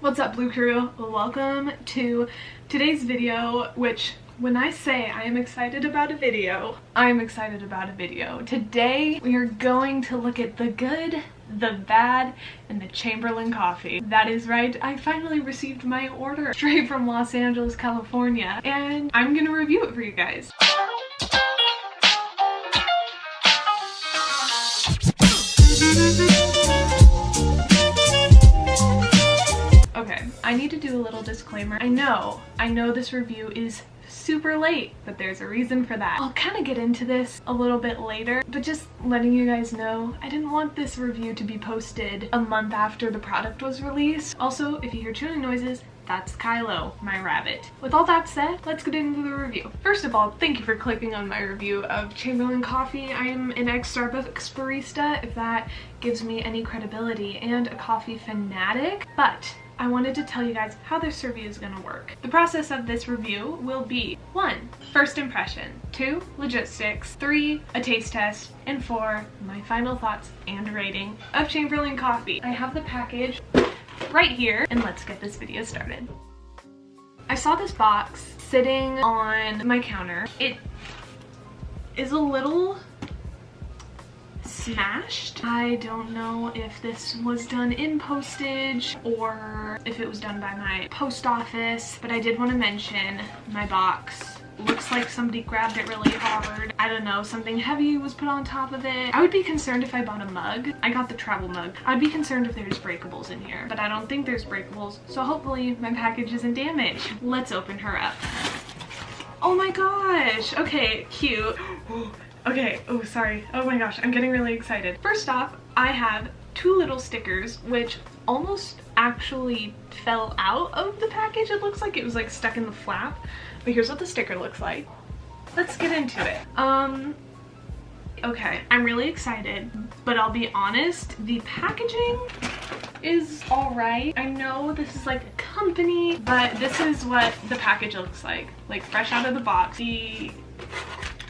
What's up, Blue Crew? Welcome to today's video, which when I say I am excited about a video, I am excited about a video. Today we are going to look at the good, the bad, and the Chamberlain coffee. That is right, I finally received my order straight from Los Angeles, California, and I'm gonna review it for you guys. Okay, I need to do a little disclaimer. I know this review is super late, but there's a reason for that. I'll kind of get into this a little bit later, but just letting you guys know, I didn't want this review to be posted a month after the product was released. Also, if you hear chewing noises, that's Kylo, my rabbit. With all that said, let's get into the review. First of all, thank you for clicking on my review of Chamberlain coffee. I am an ex-Starbucks barista, if that gives me any credibility, and a coffee fanatic, but I wanted to tell you guys how this review is gonna work. The process of this review will be 1. First impression, 2. Logistics, 3. A taste test, and 4. My final thoughts and rating of Chamberlain coffee. I have the package right here, and let's get this video started. I saw this box sitting on my counter. It is a little smashed. I don't know if this was done in postage or if it was done by my post office, but I did want to mention my box looks like somebody grabbed it really hard. I don't know, something heavy was put on top of it. I would be concerned if I bought a mug. I got the travel mug. I'd be concerned if there's breakables in here, but I don't think there's breakables, so hopefully my package isn't damaged. Let's open her up. Oh my gosh, okay, cute. Okay, oh sorry, oh my gosh, I'm getting really excited. First off, I have 2 little stickers which almost actually fell out of the package. It looks like it was like stuck in the flap, but here's what the sticker looks like. Let's get into it. Okay, I'm really excited, but I'll be honest, the packaging is all right. I know this is like a company, but this is what the package looks like fresh out of the box. The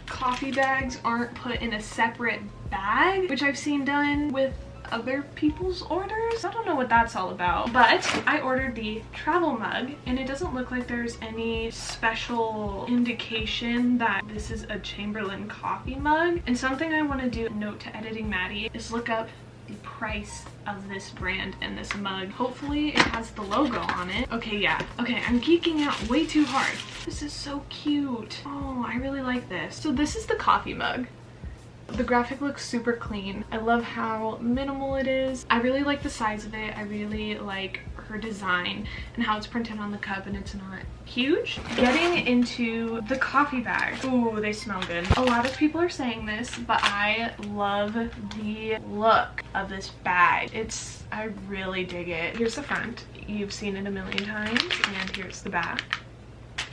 coffee bags aren't put in a separate bag, which I've seen done with other people's orders. I don't know what that's all about, but I ordered the travel mug and it doesn't look like there's any special indication that this is a Chamberlain coffee mug. And something I want to do, note to editing Maddie, is look up the price of this brand and this mug. Hopefully it has the logo on it. Okay, yeah. Okay, I'm geeking out way too hard. This is so cute. Oh, I really like this. So this is the coffee mug. The graphic looks super clean. I love how minimal it is. I really like the size of it. I really like her design and how it's printed on the cup and it's not huge. Getting into the coffee bags. Ooh, they smell good. A lot of people are saying this, but I love the look of this bag. I really dig it. Here's the front. You've seen it a million times, and here's the back.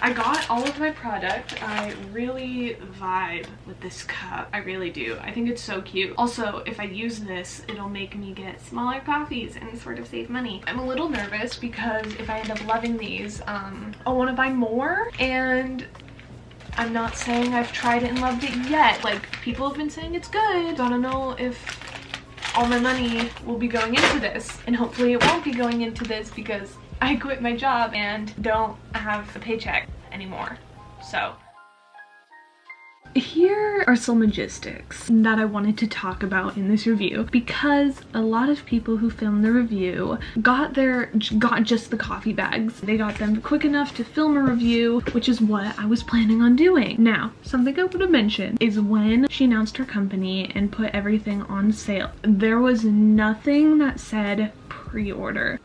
I got all of my product. I really vibe with this cup. I really do. I think it's so cute. Also, if I use this, it'll make me get smaller coffees and sort of save money. I'm a little nervous because if I end up loving these, I'll want to buy more, and I'm not saying I've tried it and loved it yet. Like, people have been saying it's good, so I don't know if all my money will be going into this, and hopefully it won't be going into this because I quit my job and don't have a paycheck anymore. So here are some logistics that I wanted to talk about in this review, because a lot of people who filmed the review got just the coffee bags. They got them quick enough to film a review, which is what I was planning on doing. Now, something I want to mention is when she announced her company and put everything on sale, there was nothing that said pre-order.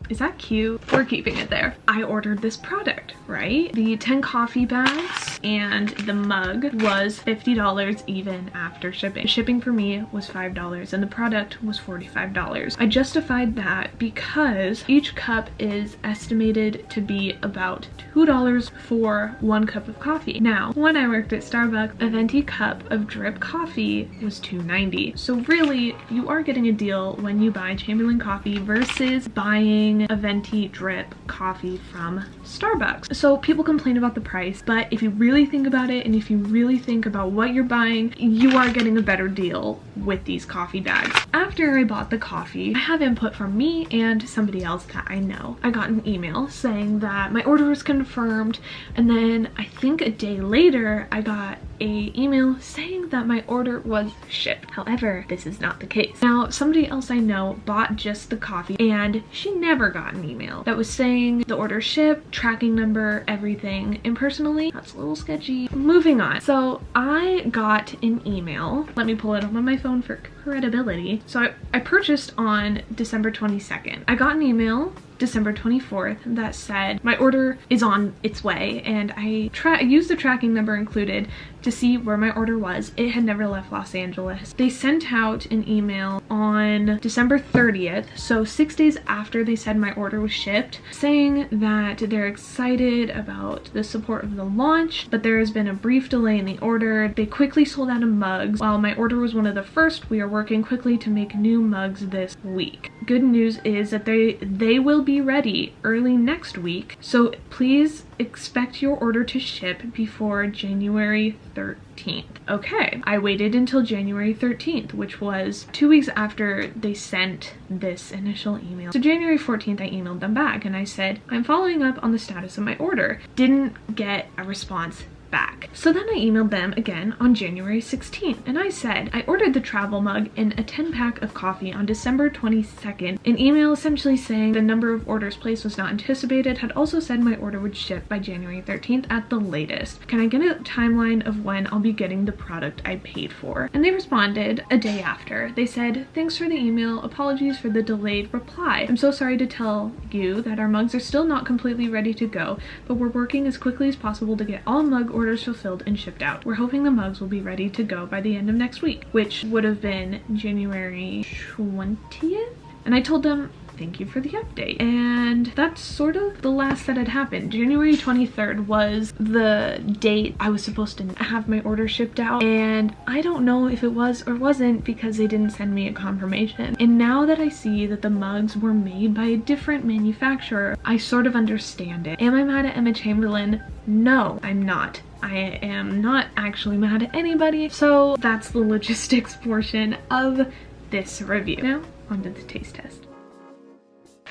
Is that cute? We're keeping it there. I ordered this product, right? The 10 coffee bags and the mug was $50 even after shipping. Shipping for me was $5 and the product was $45. I justified that because each cup is estimated to be about $2 for 1 cup of coffee. Now, when I worked at Starbucks, a venti cup of drip coffee was $2.90. So really, you are getting a deal when you buy Chamberlain coffee versus buying a venti drip coffee from Starbucks. So people complain about the price, but if you really think about it and if you really think about what you're buying, you are getting a better deal with these coffee bags. After I bought the coffee, I have input from me and somebody else that I know. I got an email saying that my order was confirmed, and then I think a day later I got a email saying that my order was shipped. However, this is not the case. Now, somebody else I know bought just the coffee and she never got an email that was saying the order shipped, tracking number, everything. And personally, that's a little sketchy. Moving on. So I got an email. Let me pull it up on my phone for credibility. So I purchased on December 22nd. I got an email December 24th that said my order is on its way, and I used the tracking number included to see where my order was. It had never left Los Angeles. They sent out an email on December 30th, so 6 days after they said my order was shipped, saying that they're excited about the support of the launch, but there has been a brief delay in the order. They quickly sold out of mugs. While my order was one of the first, we are working quickly to make new mugs this week. Good news is that they will be ready early next week, so please expect your order to ship before January 13th. Okay, I waited until January 13th, which was 2 weeks after they sent this initial email. So January 14th, I emailed them back and I said, I'm following up on the status of my order. Didn't get a response back. So then I emailed them again on January 16th and I said I ordered the travel mug and a 10-pack of coffee on December 22nd. An email essentially saying the number of orders placed was not anticipated had also said my order would ship by January 13th at the latest. Can I get a timeline of when I'll be getting the product I paid for? And they responded a day after. They said, thanks for the email, apologies for the delayed reply. I'm so sorry to tell you that our mugs are still not completely ready to go, but we're working as quickly as possible to get all mug orders fulfilled and shipped out. We're hoping the mugs will be ready to go by the end of next week, which would have been January 20th. And I told them, thank you for the update. And that's sort of the last that had happened. January 23rd was the date I was supposed to have my order shipped out, and I don't know if it was or wasn't because they didn't send me a confirmation. And now that I see that the mugs were made by a different manufacturer, I sort of understand it. Am I mad at Emma Chamberlain? No, I'm not. I am not actually mad at anybody. So that's the logistics portion of this review. Now, onto the taste test.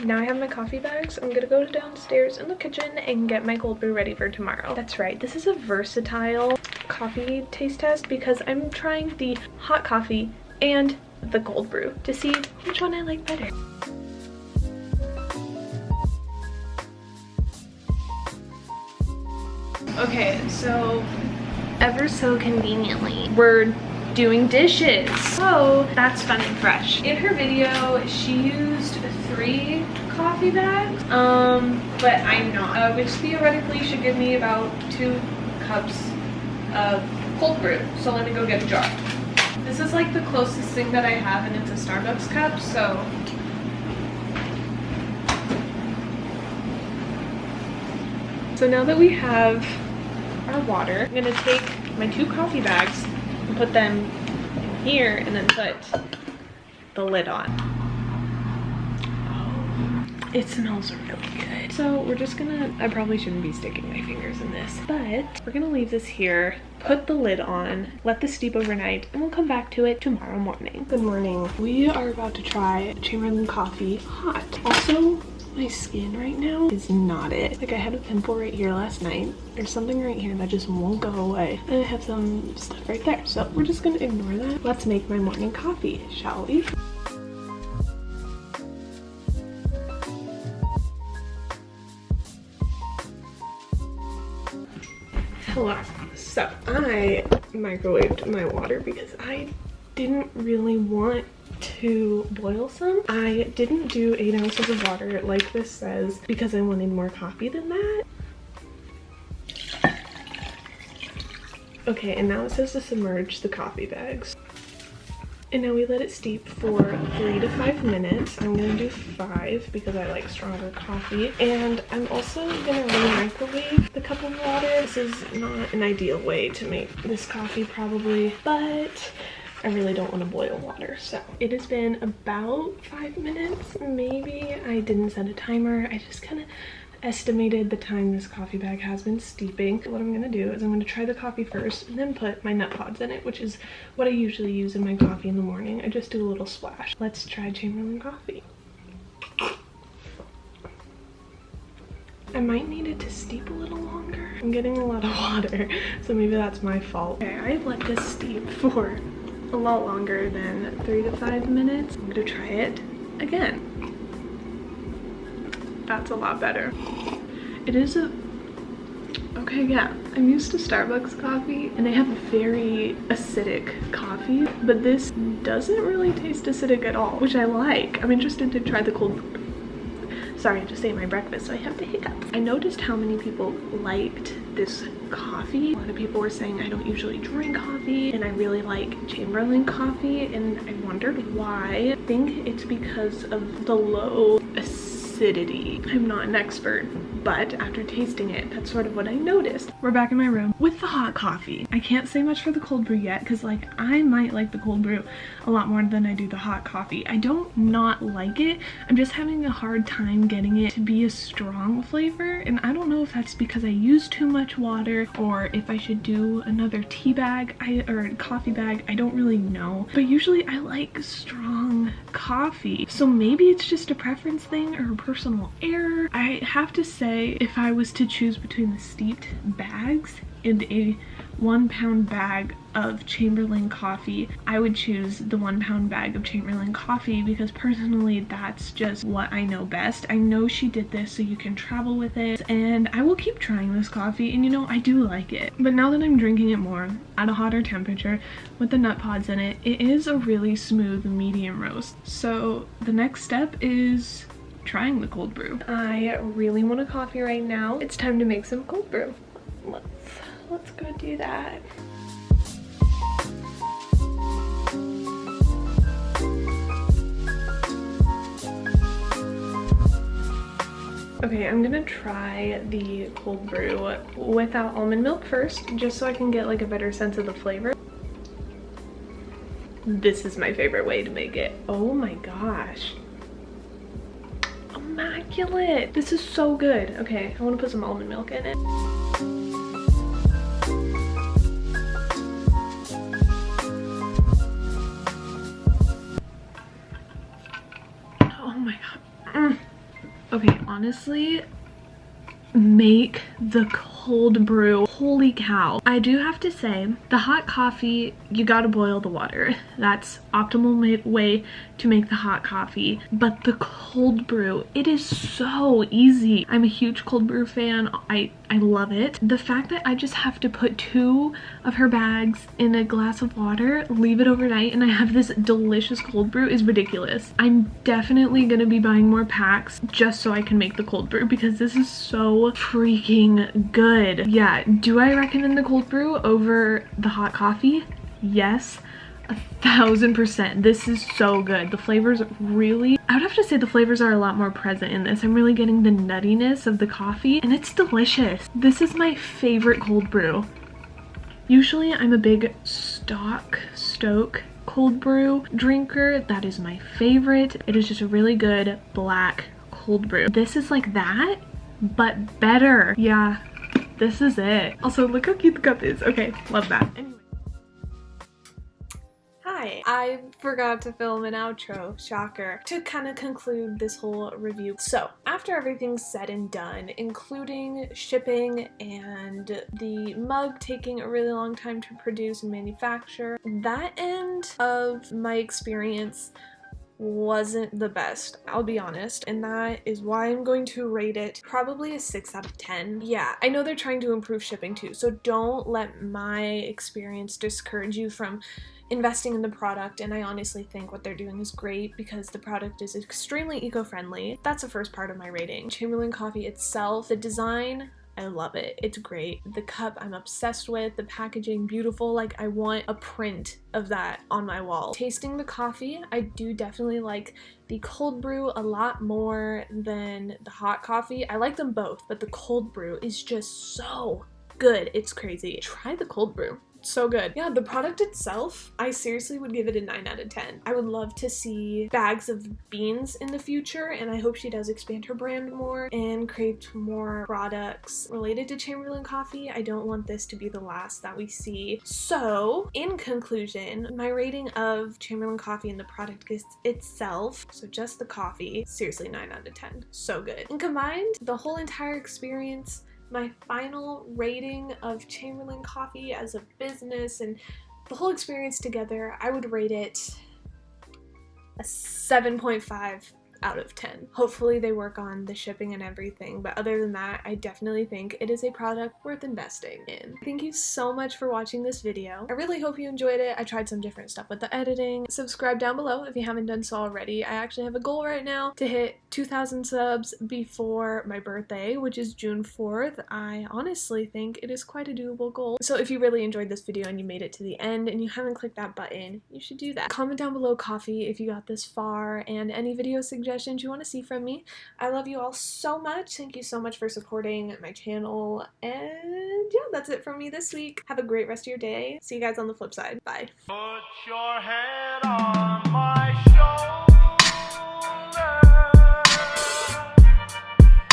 Now I have my coffee bags. I'm gonna go downstairs in the kitchen and get my cold brew ready for tomorrow. That's right, this is a versatile coffee taste test because I'm trying the hot coffee and the cold brew to see which one I like better. Okay, so ever so conveniently, we're doing dishes. So that's fun and fresh. In her video, she used 3 coffee bags, but I'm not, which theoretically should give me about 2 cups of cold brew. So let me go get a jar. This is like the closest thing that I have, and it's a Starbucks cup, so. So now that we have our water, I'm gonna take my 2 coffee bags and put them in here and then put the lid on. Oh, it smells really good. So we're just gonna, I probably shouldn't be sticking my fingers in this, but we're gonna leave this here, put the lid on, let this steep overnight, and we'll come back to it tomorrow morning. Good morning. We are about to try Chamberlain coffee hot. Also, my skin right now is not it. Like, I had a pimple right here last night. There's something right here that just won't go away. And I have some stuff right there. So we're just gonna ignore that. Let's make my morning coffee, shall we? Hello. So I microwaved my water because I didn't really want to boil some. I didn't do 8 ounces of water like this says because I wanted more coffee than that. Okay, and now it says to submerge the coffee bags. And now we let it steep for 3 to 5 minutes. I'm gonna do 5 because I like stronger coffee. And I'm also gonna re-microwave the cup of water. This is not an ideal way to make this coffee probably, but I really don't want to boil water. So it has been about 5 minutes, maybe. I didn't set a timer. I just kind of estimated the time this coffee bag has been steeping. What I'm gonna do is I'm gonna try the coffee first and then put my nut pods in it, which is what I usually use in my coffee in the morning. I just do a little splash. Let's try Chamberlain coffee. I might need it to steep a little longer. I'm getting a lot of water, so maybe that's my fault. Okay, I've let this steep for a lot longer than 3 to 5 minutes. I'm gonna try it again. That's a lot better. It is a... Okay, yeah. I'm used to Starbucks coffee and they have a very acidic coffee, but this doesn't really taste acidic at all, which I like. I'm interested to try the cold brew. Sorry, I just ate my breakfast, so I have the hiccups. I noticed how many people liked this coffee. A lot of people were saying I don't usually drink coffee and I really like Chamberlain coffee, and I wondered why. I think it's because of the low acidity. I'm not an expert, but after tasting it, that's sort of what I noticed. We're back in my room with the hot coffee. I can't say much for the cold brew yet because like I might like the cold brew a lot more than I do the hot coffee. I don't not like it. I'm just having a hard time getting it to be a strong flavor, and I don't know if that's because I use too much water or if I should do another tea bag or coffee bag. I don't really know, but usually I like strong coffee, so maybe it's just a preference thing or a personal error. I have to say, if I was to choose between the steeped bags and a 1 pound bag of Chamberlain coffee, I would choose the 1 pound bag of Chamberlain coffee because personally that's just what I know best. I know she did this so you can travel with it, and I will keep trying this coffee, and you know, I do like it. But now that I'm drinking it more at a hotter temperature with the nut pods in it, it is a really smooth medium roast. So the next step is trying the cold brew. I really want a coffee right now. It's time to make some cold brew. Let's go do that. Okay, I'm gonna try the cold brew without almond milk first, just so I can get like a better sense of the flavor. This is my favorite way to make it. Oh my gosh. Immaculate. This is so good. Okay, I want to put some almond milk in it. Oh my god. Okay, honestly, make the cold brew. Holy cow. I do have to say, the hot coffee, you gotta boil the water. That's optimal way to make the hot coffee. But the cold brew, it is so easy. I'm a huge cold brew fan. I love it. The fact that I just have to put 2 of her bags in a glass of water, leave it overnight, and I have this delicious cold brew is ridiculous. I'm definitely gonna be buying more packs just so I can make the cold brew because this is so freaking good. Yeah, do I recommend the cold brew over the hot coffee? Yes, 1000%. This is so good. The flavors really, I would have to say the flavors are a lot more present in this. I'm really getting the nuttiness of the coffee and it's delicious. This is my favorite cold brew. Usually I'm a big Stoke cold brew drinker. That is my favorite. It is just a really good black cold brew. This is like that, but better. Yeah, this is it. Also, look how cute the cup is. Okay, love that. Anyway. Hi, I forgot to film an outro, shocker, to kind of conclude this whole review. So, after everything's said and done, including shipping and the mug taking a really long time to produce and manufacture, that end of my experience wasn't the best, I'll be honest, and that is why I'm going to rate it probably a 6 out of 10. Yeah, I know they're trying to improve shipping too, so don't let my experience discourage you from investing in the product, and I honestly think what they're doing is great because the product is extremely eco-friendly. That's the first part of my rating. Chamberlain coffee itself, the design, I love it. It's great. The cup I'm obsessed with. The packaging, beautiful. Like, I want a print of that on my wall. Tasting the coffee, I do definitely like the cold brew a lot more than the hot coffee. I like them both, but the cold brew is just so good. It's crazy. Try the cold brew. So good. Yeah, the product itself, I seriously would give it a 9 out of 10. I would love to see bags of beans in the future, and I hope she does expand her brand more and create more products related to Chamberlain coffee. I don't want this to be the last that we see. So, in conclusion, my rating of Chamberlain coffee and the product itself, so just the coffee, seriously 9 out of 10. So good. And combined, the whole entire experience, my final rating of Chamberlain coffee as a business and the whole experience together, I would rate it a 7.5 out of 10. Hopefully they work on the shipping and everything, but other than that, I definitely think it is a product worth investing in. Thank you so much for watching this video. I really hope you enjoyed it. I tried some different stuff with the editing. Subscribe down below if you haven't done so already. I actually have a goal right now to hit 2,000 subs before my birthday, which is June 4th. I honestly think it is quite a doable goal. So if you really enjoyed this video and you made it to the end and you haven't clicked that button, you should do that. Comment down below coffee if you got this far and any video suggestions you want to see from me. I love you all so much. Thank you so much for supporting my channel, and yeah, that's it from me this week. Have a great rest of your day. See you guys on the flip side. Bye. Put your head on my shoulder,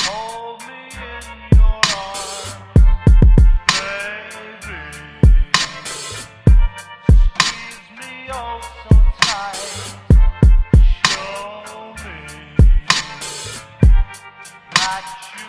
hold me in your arms, baby, squeeze me oh so tight.